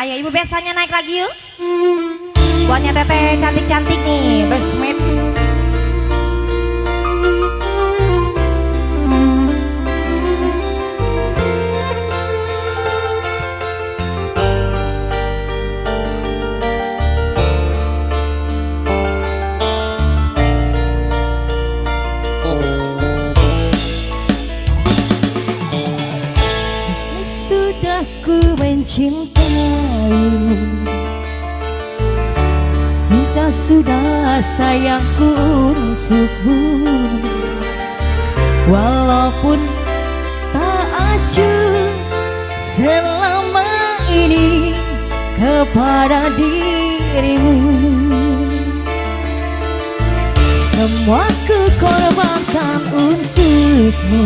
Ayo ibu biasanya naik lagi yuk. Buatnya teteh cantik-cantik nih, bersmet. Sudah ku mencintaimu, bisa sudah sayangku untukmu, walaupun tak acuh selama ini kepada dirimu. Semua ku korbankan untukmu,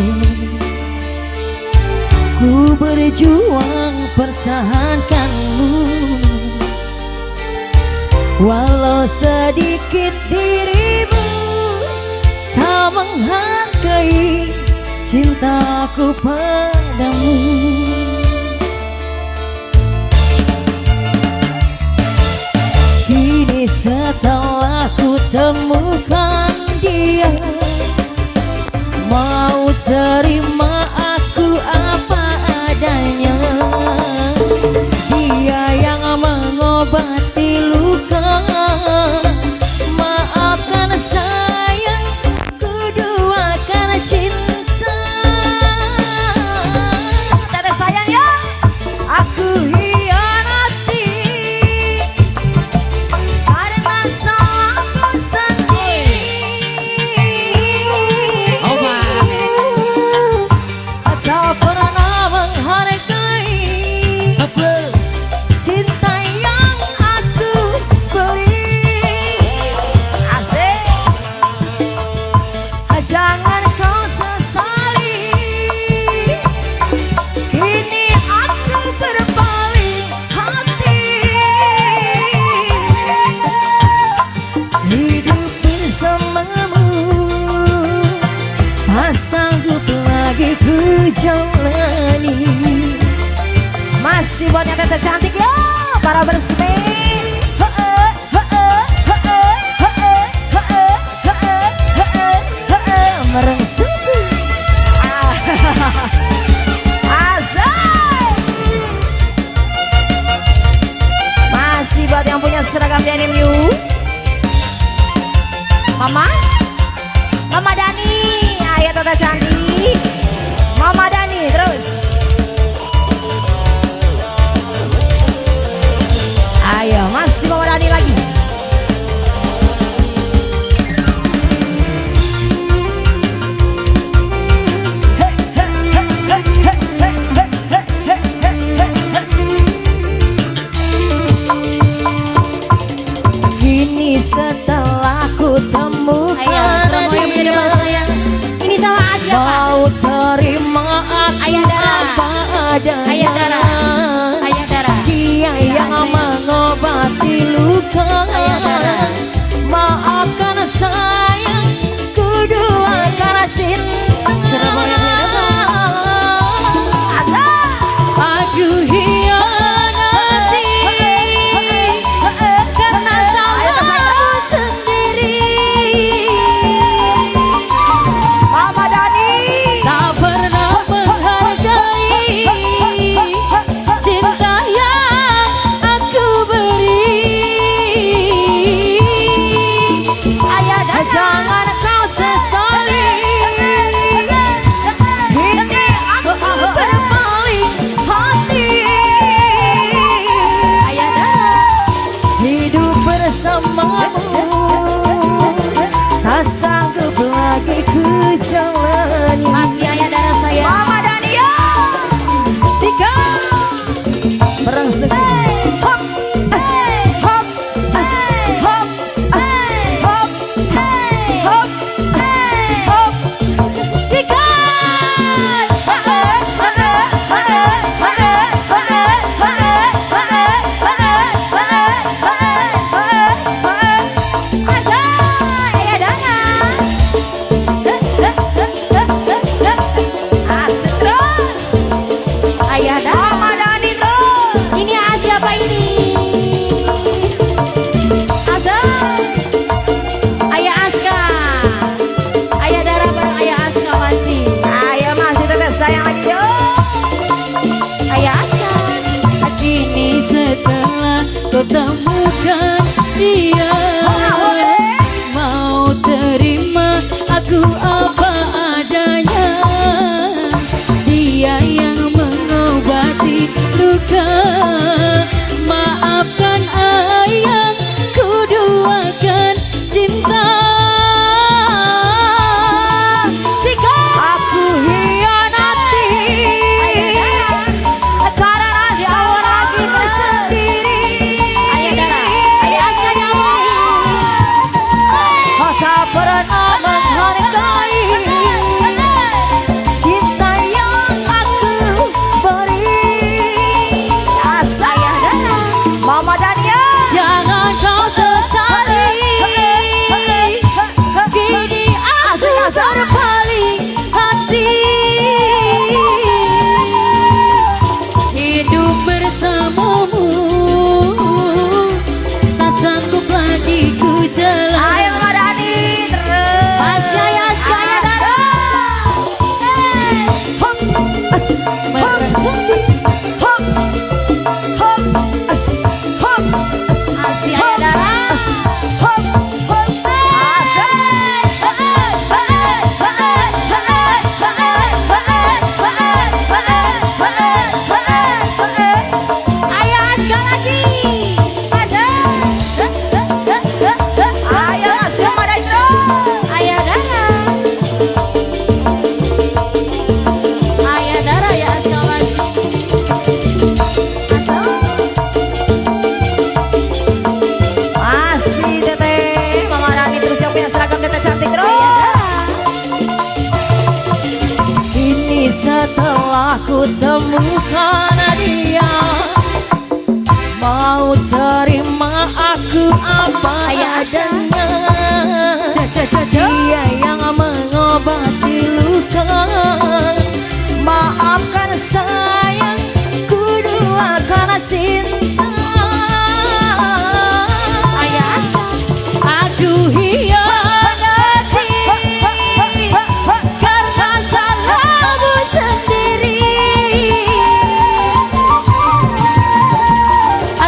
ku berjuang pertahankanmu, walau sedikit dirimu tak menghargai cintaku padamu. Kini setelah ku temukan dia, mau terima aku apa adanya. Dia yang mengobati luka, maafkan sayang, ku duakan cinta. Teteh sayang ya. Aku hianati karena salahku sendiri. Tak pernah menghargai cinta yang aku beri. Asik. Jangan kau sesali, kini aku berbalik hati. Hidup bersamamu tak sanggup lagi ku jalani. Masih buatnya teteh cantik ya, para bersmet. Mereng susu Asik. Masih buat yang punya seragam denim yuk. Mama Dani, ayo teteh cantik. Mama Dani terus. Ayo masih Mama Dani lagi. kini setelah ku temukan dia, Ini sama Asia Pak. mau terima aku Ayah Dara. apa adanya. Ayah Dara. Ayah Dara. Dia yang Ayah. mengobati luka, Ayah Dara. maafkan sayang, ku duakan cinta. Aku hianati karena salahku sendiri. Mama Dani. Tak pernah menghargai cinta yang aku beri. Ayah Dara. Jangan kau sesali, setelah ku temukan dia, mau terima aku apa adanya. Dia yang mengobati luka. Maafkan sayang, ku duakan cinta. Aku hianati karena salahmu sendiri.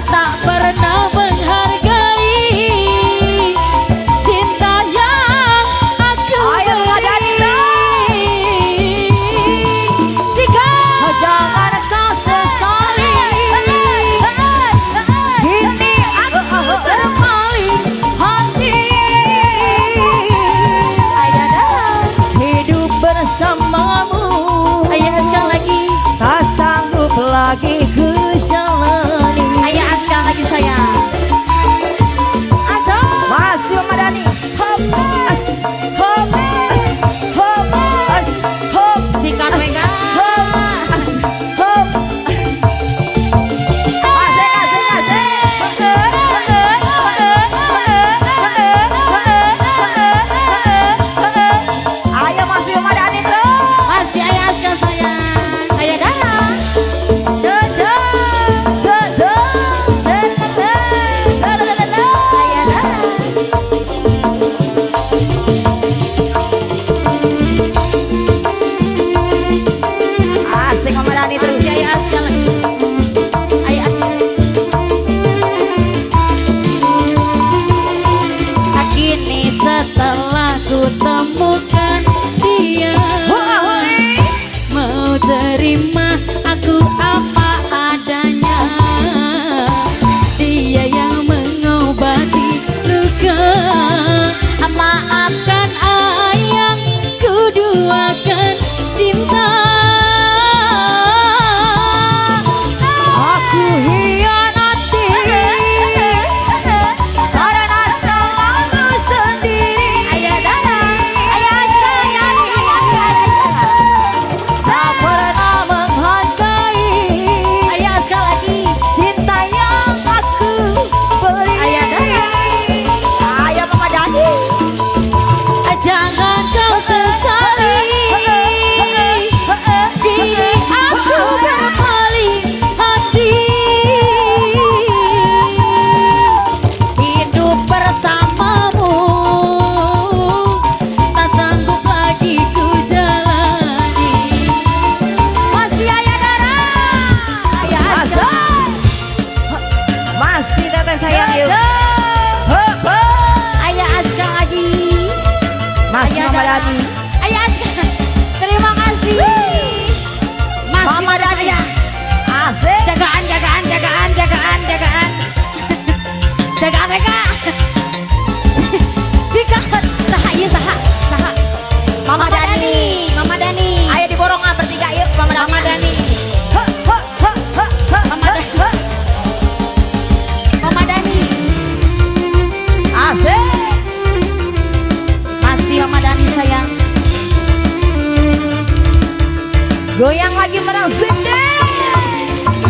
Tak pernah menghargai cinta yang aku beri. Jangan kau sesali, kini aku berpaling hati. Hidup bersamamu, sekali lagi, tak sanggup lagi ku jalani. Sekali lagi sayang. Masih Mama Dhani. Hop, as, hop, as, hop, as, hop. Sikat Mega. Hop, as, hop. Asik, asik, asik. Ayo masih Mama Dhani terus. Masih ayah sekali sayang. Ayah Dara. Jojo. Jojo. Asik Mama Dhani terus. Ayah asik. Ayah asik. Kini setelah ku temukan dia, mau terima aku apa adanya. Dia yang mengobati luka. Maafkan ayang, ku duakan cinta. Aku hianati karena salahmu sendiri. Ayah Dara, ayah sayang, tak pernah menghargai. Ayah sekali lagi, cinta yang aku beri. Ayah Dara, ayah Mama Dhani. Jangan kau sesali, kini aku berpaling hati. Hidup bersamamu, tak sanggup lagi ku jalani. Masih Ayah Dara, Ayah Asal. Masih teteh sayang yuk. Ayah Askar lagi. Masih Mama Dhani. Ayah Askar. Terima kasih. Masih Mama Dhani. Asik. Jagaan, jagaan, jagaan, jagaan, jagaan. Jagaan mereka. Sikat. Saha, iya saha. Saha. Mama Dhani. Mama Dhani. Ayo diborong bertiga yuk Mama Dhani. Mama Dhani. Mama Dhani. Mama Dhani. Asik. Masih Mama Dhani sayang. Goyang lagi merasik deh.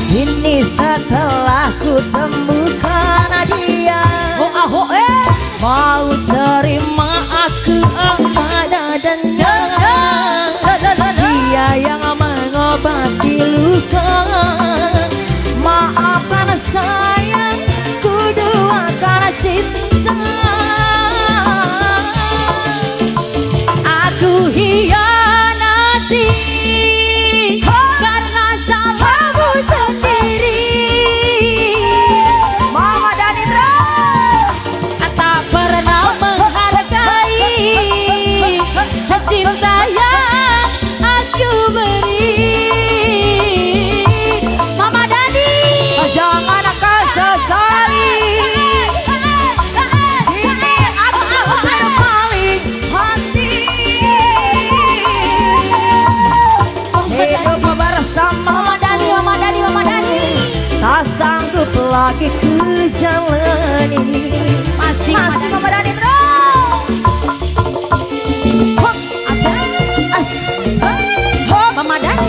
Ini setelah ku temukan dia, mau terima aku apa adanya. Dia yang mengobati luka. Maafkan sayang, ku duakan cinta. Aku hianati karena salahmu sendiri. Mama Dhani terus. Tak pernah menghargai cinta yang aku beri. Mama Dhani, jangan kau sesali. Kini aku berpaling hati. Hidup bersama Mama Dhani, Mama Dhani, Mama Dhani. Tak sanggup lagi ku jalani. Masih Mama Dhani terus. Hop, as, hop, Mama Dhani.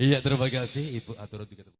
Iya terima kasih Ibu Atur juga.